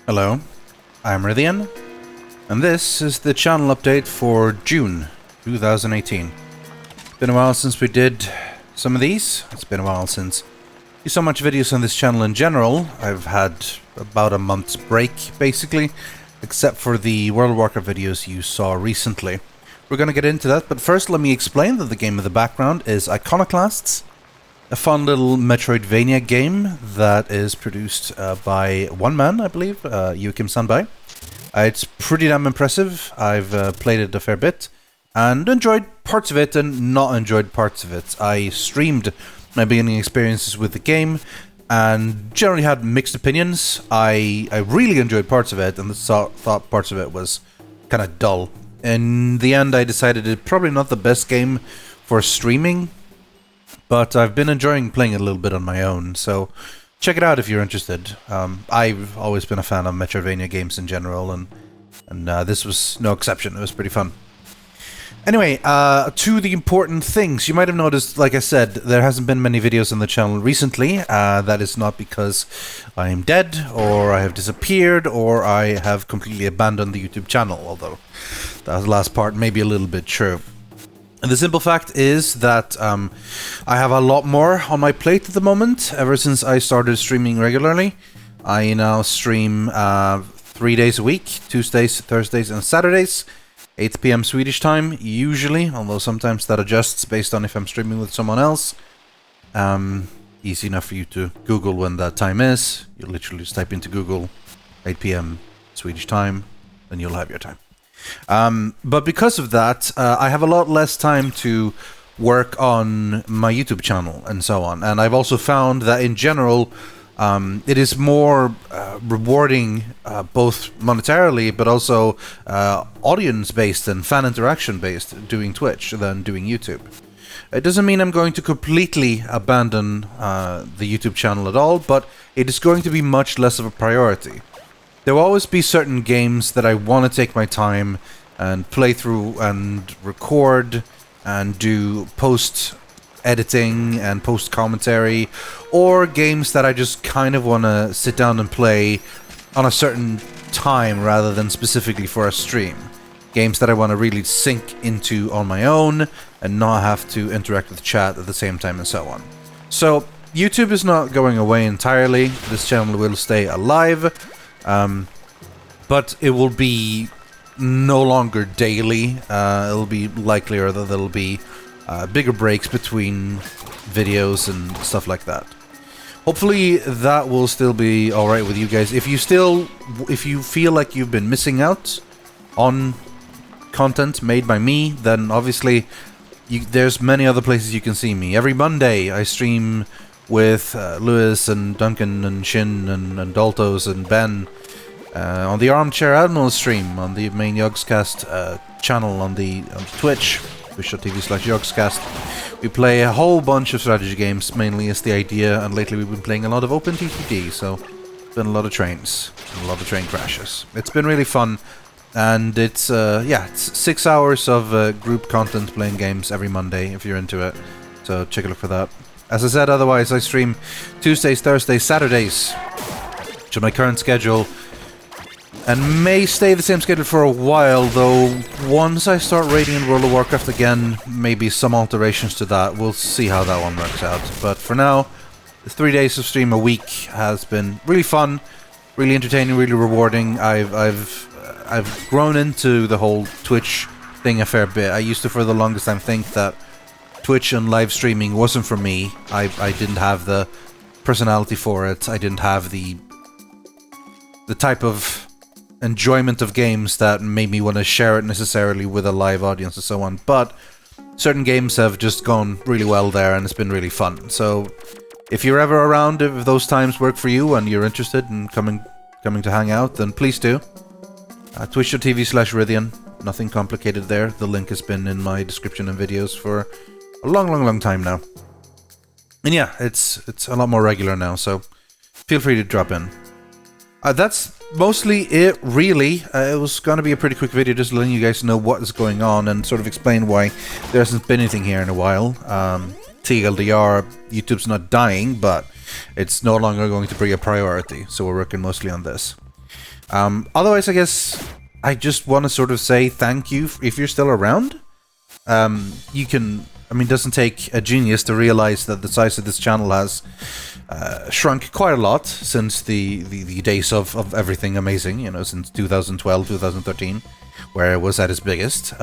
Hello, I'm Rythian, and this is the channel update for June 2018. It's been a while since we did some of these. It's been a while since you saw much videos on this channel in general. I've had about a month's break, basically, except for the World of Warcraft videos you saw recently. We're going to get into that, but first let me explain that the game in the background is Iconoclasts, a fun little Metroidvania game that is produced by one man, I believe, Yukim Sanbai. It's pretty damn impressive. I've played it a fair bit and enjoyed parts of it and not enjoyed parts of it. I streamed my beginning experiences with the game and generally had mixed opinions. I really enjoyed parts of it and thought parts of it was kind of dull. In the end, I decided it's probably not the best game for streaming, but I've been enjoying playing it a little bit on my own, so check it out if you're interested. I've always been a fan of Metroidvania games in general, and this was no exception. It was pretty fun. Anyway, to the important things. You might have noticed, like I said, there hasn't been many videos on the channel recently. That is not because I'm dead, or I have disappeared, or I have completely abandoned the YouTube channel, although that last part may be a little bit true. And the simple fact is that I have a lot more on my plate at the moment. Ever since I started streaming regularly, I now stream 3 days a week, Tuesdays, Thursdays, and Saturdays, 8 PM Swedish time, usually, although sometimes that adjusts based on if I'm streaming with someone else. Easy enough for you to Google when that time is. You literally just type into Google 8 PM Swedish time, and you'll have your time. But because of that, I have a lot less time to work on my YouTube channel and so on. And I've also found that in general, it is more rewarding, both monetarily, but also audience-based and fan interaction-based, doing Twitch than doing YouTube. It doesn't mean I'm going to completely abandon the YouTube channel at all, but it is going to be much less of a priority. There will always be certain games that I want to take my time and play through and record and do post-editing and post-commentary, or games that I just kind of want to sit down and play on a certain time rather than specifically for a stream. Games that I want to really sink into on my own and not have to interact with chat at the same time and so on. So, YouTube is not going away entirely. This channel will stay alive. But it will be no longer daily. It'll be likelier that there'll be bigger breaks between videos and stuff like that. Hopefully that will still be alright with you guys. If you feel like you've been missing out on content made by me, then obviously there's many other places you can see me. Every Monday I stream with Lewis and Duncan and Shin and Daltos and Ben on the Armchair Admiral stream on the main Yogscast channel on the Twitch, twitch.tv/Yogscast. We play a whole bunch of strategy games, mainly is the idea, and lately we've been playing a lot of OpenTTD, so it's been a lot of trains, and a lot of train crashes. It's been really fun, and it's 6 hours of group content playing games every Monday if you're into it, so check a look for that. As I said, otherwise I stream Tuesdays, Thursdays, Saturdays, which is my current schedule, and may stay the same schedule for a while, though once I start raiding in World of Warcraft again, maybe some alterations to that. We'll see how that one works out. But for now, the 3 days of stream a week has been really fun, really entertaining, really rewarding. I've grown into the whole Twitch thing a fair bit. I used to, for the longest time, think that Twitch and live streaming wasn't for me. I didn't have the personality for it. I didn't have the type of enjoyment of games that made me want to share it necessarily with a live audience and so on. But certain games have just gone really well there, and it's been really fun. So if you're ever around, if those times work for you and you're interested in coming to hang out, then please do. Twitch.tv/Rythian. Nothing complicated there. The link has been in my description and videos for a long time now. And yeah, it's a lot more regular now, so feel free to drop in. That's mostly it, really. It was going to be a pretty quick video, just letting you guys know what is going on and sort of explain why there hasn't been anything here in a while. TLDR, YouTube's not dying, but it's no longer going to be a priority, so we're working mostly on this. Otherwise, I guess I just want to sort of say thank you if you're still around. You can... I mean, it doesn't take a genius to realize that the size of this channel has shrunk quite a lot since the days of everything amazing, you know, since 2012, 2013, where it was at its biggest.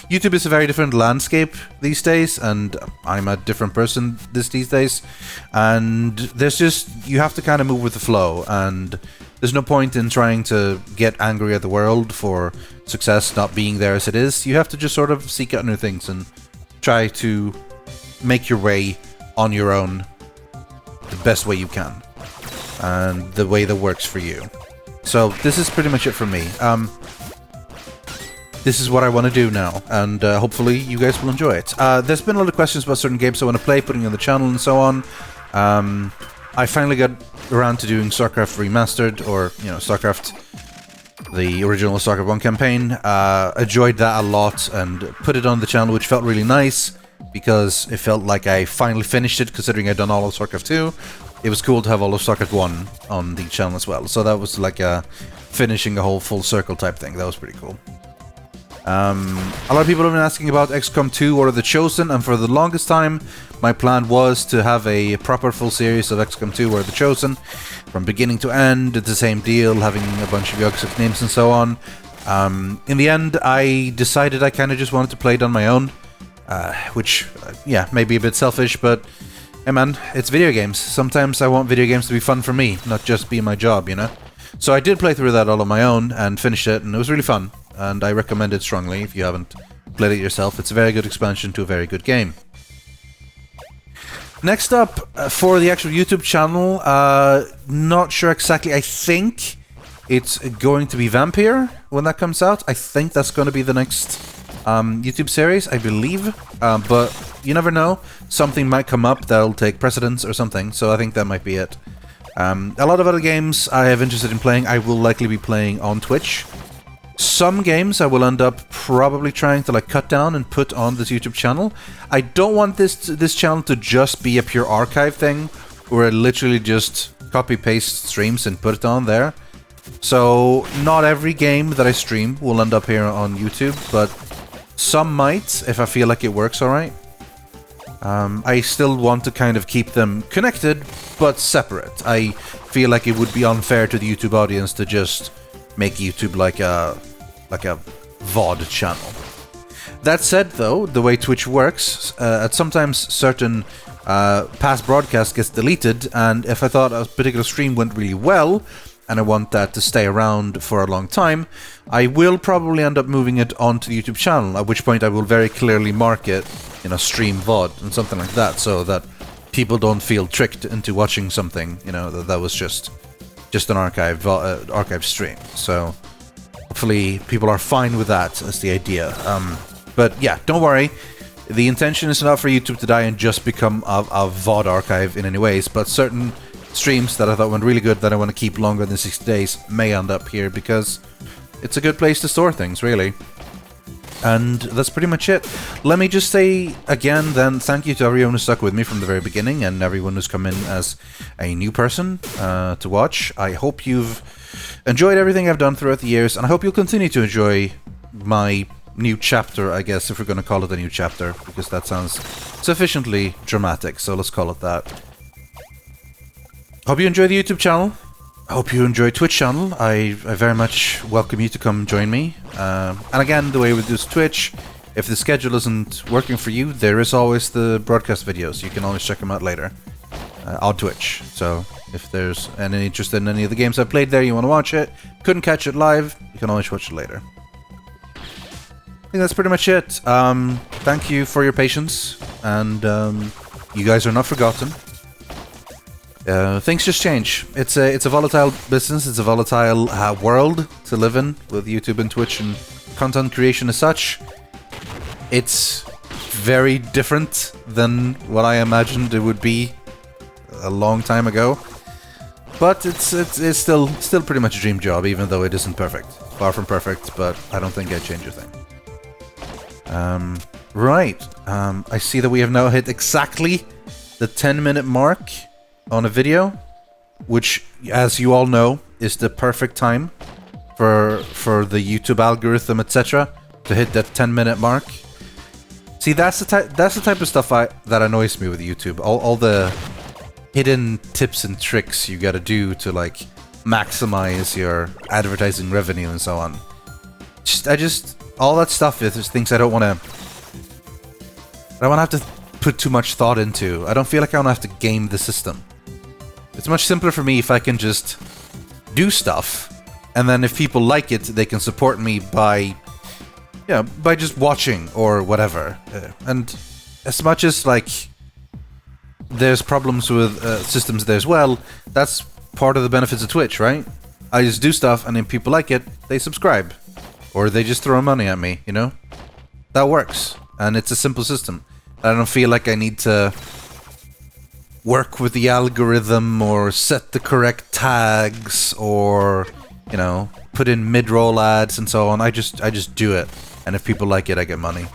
YouTube is a very different landscape these days, and I'm a different person these days, and there's just... you have to kind of move with the flow, and there's no point in trying to get angry at the world for success not being there as it is. You have to just sort of seek out new things and try to make your way on your own the best way you can, and the way that works for you. So this is pretty much it for me. This is what I want to do now, and hopefully you guys will enjoy it. There's been a lot of questions about certain games I want to play, putting on the channel and so on. I finally got around to doing StarCraft Remastered, or, you know, StarCraft, the original StarCraft 1 campaign. Enjoyed that a lot and put it on the channel, which felt really nice because it felt like I finally finished it, considering I'd done all of StarCraft 2. It was cool to have all of StarCraft 1 on the channel as well. So that was like finishing a whole full circle type thing. That was pretty cool. A lot of people have been asking about XCOM 2 or The Chosen, and for the longest time my plan was to have a proper full series of XCOM 2 or The Chosen, from beginning to end, the same deal, having a bunch of Yogg-Sothoth names and so on. In the end, I decided I kind of just wanted to play it on my own, which, yeah, maybe a bit selfish, but hey man, it's video games. Sometimes I want video games to be fun for me, not just be my job, you know? So I did play through that all on my own and finished it, and it was really fun. And I recommend it strongly if you haven't played it yourself. It's a very good expansion to a very good game. Next up, for the actual YouTube channel, not sure exactly. I think it's going to be Vampire when that comes out. I think that's going to be the next YouTube series, I believe. But you never know. Something might come up that'll take precedence or something. So I think that might be it. A lot of other games I have interested in playing, I will likely be playing on Twitch. Some games I will end up probably trying to like cut down and put on this YouTube channel. I don't want this channel to just be a pure archive thing, where I literally just copy-paste streams and put it on there. So not every game that I stream will end up here on YouTube, but some might if I feel like it works alright. I still want to kind of keep them connected, but separate. I feel like it would be unfair to the YouTube audience to just make YouTube like a VOD channel. That said, though, the way Twitch works, sometimes certain past broadcasts gets deleted, and if I thought a particular stream went really well, and I want that to stay around for a long time, I will probably end up moving it onto the YouTube channel, at which point I will very clearly mark it, you know, stream VOD and something like that, so that people don't feel tricked into watching something, you know, that was just an archive stream. So hopefully people are fine with that as the idea. But yeah, don't worry. The intention is not for YouTube to die and just become a VOD archive in any ways, but certain streams that I thought went really good that I want to keep longer than 60 days may end up here because it's a good place to store things, really. And that's pretty much it. Let me just say again then, thank you to everyone who stuck with me from the very beginning and everyone who's come in as a new person to watch. I hope you've enjoyed everything I've done throughout the years, and I hope you'll continue to enjoy my new chapter, I guess, if we're going to call it a new chapter, because that sounds sufficiently dramatic, so let's call it that. Hope you enjoy the YouTube channel. I hope you enjoy Twitch channel. I very much welcome you to come join me. And again, the way we do is Twitch. If the schedule isn't working for you, there is always the broadcast videos. You can always check them out later on Twitch. So if there's any interest in any of the games I played there, you want to watch it, couldn't catch it live, you can always watch it later. I think that's pretty much it. Thank you for your patience, and you guys are not forgotten. Things just change. It's a volatile business. It's a volatile world to live in with YouTube and Twitch and content creation as such. It's very different than what I imagined it would be a long time ago. But it's still pretty much a dream job, even though it isn't perfect. Far from perfect, but I don't think I'd change a thing. Right. I see that we have now hit exactly the 10-minute mark on a video, which, as you all know, is the perfect time for the YouTube algorithm, etc., to hit that 10-minute mark. See, that's the type of stuff that annoys me with YouTube. All the hidden tips and tricks you gotta do to like maximize your advertising revenue and so on. All that stuff is just things I don't want to have to put too much thought into. I don't feel like I want to have to game the system. It's much simpler for me if I can just do stuff, and then if people like it, they can support me by just watching or whatever. And as much as like there's problems with systems there as well, that's part of the benefits of Twitch, right? I just do stuff, and if people like it, they subscribe. Or they just throw money at me, you know? That works. And it's a simple system. I don't feel like I need to work with the algorithm or set the correct tags or, you know, put in mid-roll ads and so on. I just do it. And if people like it, I get money.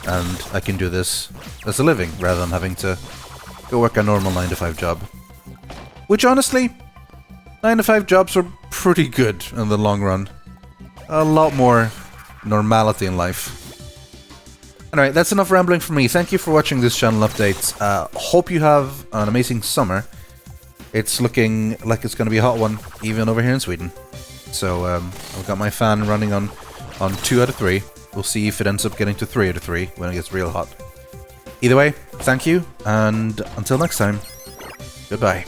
And I can do this as a living rather than having to go work a normal 9-to-5 job. Which honestly, 9-to-5 jobs are pretty good in the long run. A lot more normality in life. Alright, that's enough rambling from me. Thank you for watching this channel update. Hope you have an amazing summer. It's looking like it's going to be a hot one, even over here in Sweden. So, I've got my fan running on 2 out of 3. We'll see if it ends up getting to 3 out of 3 when it gets real hot. Either way, thank you, and until next time, goodbye.